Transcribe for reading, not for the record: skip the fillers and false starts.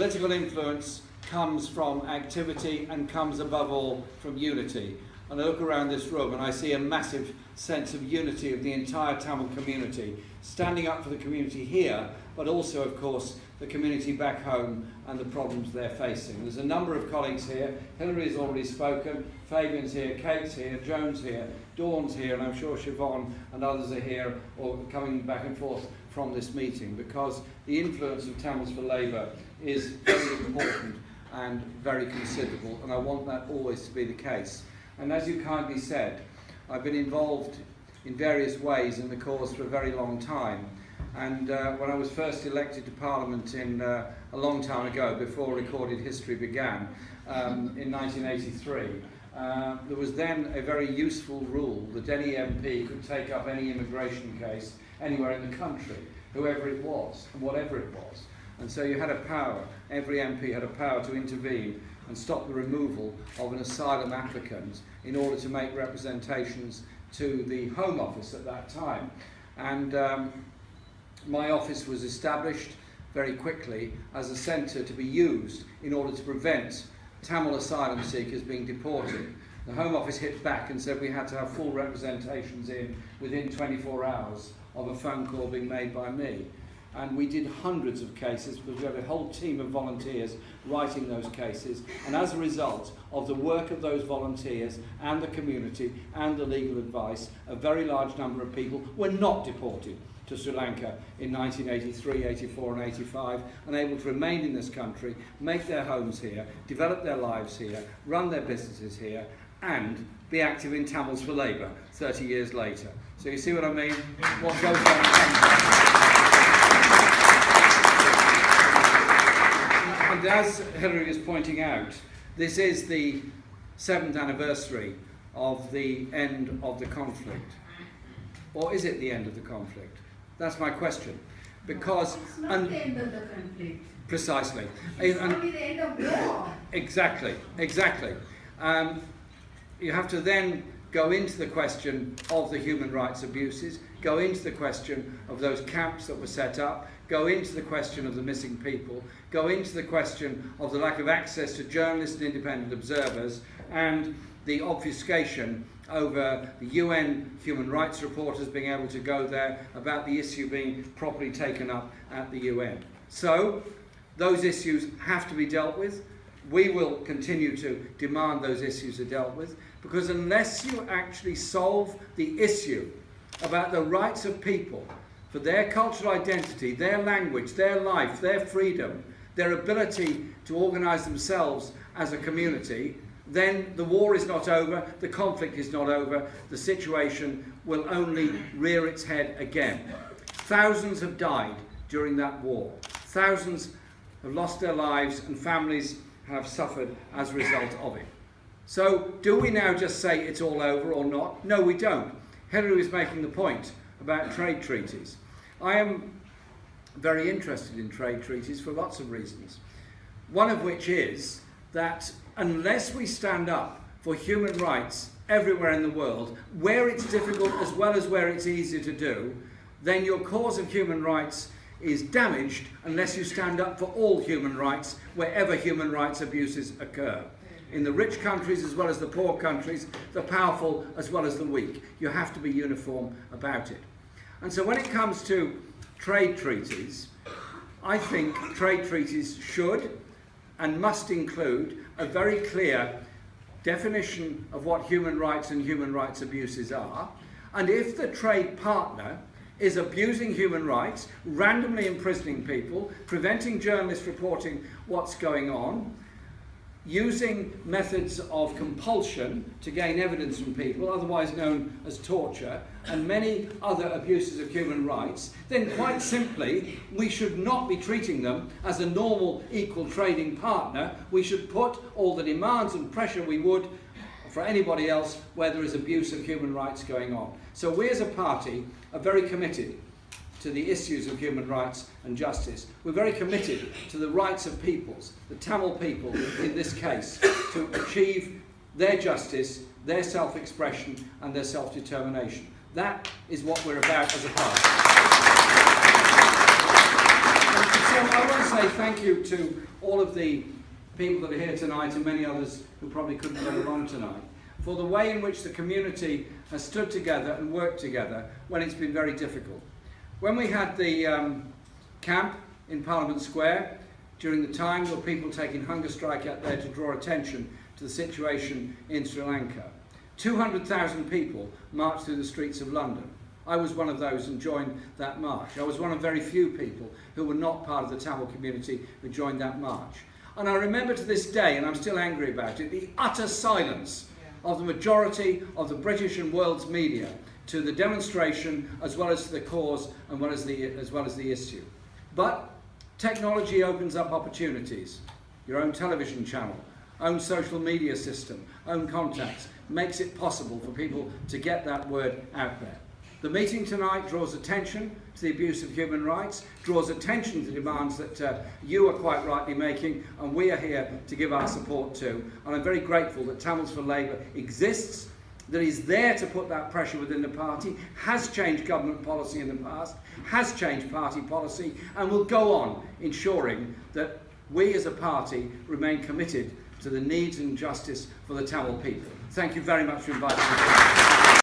Political influence comes from activity and comes above all from unity. And I look around this room and I see a massive sense of unity of the entire Tamil community, standing up for the community here, but also, of course, the community back home and the problems they're facing. There's a number of colleagues here. Hillary's already spoken, Fabian's here, Kate's here, Joan's here, Dawn's here, and I'm sure Siobhan and others are here or coming back and forth from this meeting, because the influence of Tamils for Labour is very important and very considerable, and I want that always to be the case. And as you kindly said, I've been involved in various ways in the cause for a very long time. And when I was first elected to Parliament a long time ago, before recorded history began, in 1983, there was then a very useful rule that any MP could take up any immigration case anywhere in the country, whoever it was and whatever it was. And so you had a power, every MP had a power to intervene and stop the removal of an asylum applicant in order to make representations to the Home Office at that time. And my office was established very quickly as a centre to be used in order to prevent Tamil asylum seekers being deported. The Home Office hit back and said we had to have full representations in within 24 hours of a phone call being made by me. And we did hundreds of cases because we had a whole team of volunteers writing those cases. And as a result of the work of those volunteers and the community and the legal advice, a very large number of people were not deported to Sri Lanka in 1983, 84 and 85, and able to remain in this country, make their homes here, develop their lives here, run their businesses here, and be active in Tamils for Labour 30 years later. So you see what I mean? What goes on? And as Hillary is pointing out, this is the 7th anniversary of the end of the conflict. Or is it the end of the conflict? That's my question. Because it's not the end of the conflict. Precisely. It's only the end of war. Exactly, exactly. You have to then go into the question of the human rights abuses, go into the question of those camps that were set up, go into the question of the missing people, go into the question of the lack of access to journalists and independent observers, and the obfuscation over the UN human rights reporters being able to go there about the issue being properly taken up at the UN. So, those issues have to be dealt with. We will continue to demand those issues are dealt with, because unless you actually solve the issue about the rights of people for their cultural identity, their language, their life, their freedom, their ability to organise themselves as a community, then the war is not over, the conflict is not over, the situation will only rear its head again. Thousands have died during that war. Thousands have lost their lives and families have suffered as a result of it. So, do we now just say it's all over or not? No, we don't. Hillary was making the point about trade treaties. I am very interested in trade treaties for lots of reasons. One of which is that unless we stand up for human rights everywhere in the world, where it's difficult as well as where it's easier to do, then your cause of human rights is damaged unless you stand up for all human rights wherever human rights abuses occur. In the rich countries as well as the poor countries, the powerful as well as the weak. You have to be uniform about it. And so when it comes to trade treaties, I think trade treaties should and must include a very clear definition of what human rights and human rights abuses are. And if the trade partner is abusing human rights, randomly imprisoning people, preventing journalists reporting what's going on, using methods of compulsion to gain evidence from people, otherwise known as torture, and many other abuses of human rights, then quite simply, we should not be treating them as a normal equal trading partner. We should put all the demands and pressure we would for anybody else where there is abuse of human rights going on. So we as a party are very committed to the issues of human rights and justice. We're very committed to the rights of peoples, the Tamil people in this case, to achieve their justice, their self-expression and their self-determination. That is what we're about as a party. I want to say thank you to all of the people that are here tonight and many others who probably couldn't get along tonight, for the way in which the community has stood together and worked together when it's been very difficult. When we had the camp in Parliament Square, during the time there were people taking hunger strike out there to draw attention to the situation in Sri Lanka, 200,000 people marched through the streets of London. I was one of those and joined that march. I was one of very few people who were not part of the Tamil community who joined that march. And I remember to this day, and I'm still angry about it, the utter silence of the majority of the British and world's media to the demonstration, as well as to the cause and as well as the issue. But technology opens up opportunities. Your own television channel, own social media system, own contacts, makes it possible for people to get that word out there. The meeting tonight draws attention to the abuse of human rights, draws attention to the demands that you are quite rightly making, and we are here to give our support to. And I'm very grateful that Tamils for Labour exists, that is there to put that pressure within the party, has changed government policy in the past, has changed party policy, and will go on ensuring that we as a party remain committed to the needs and justice for the Tamil people. Thank you very much for inviting me.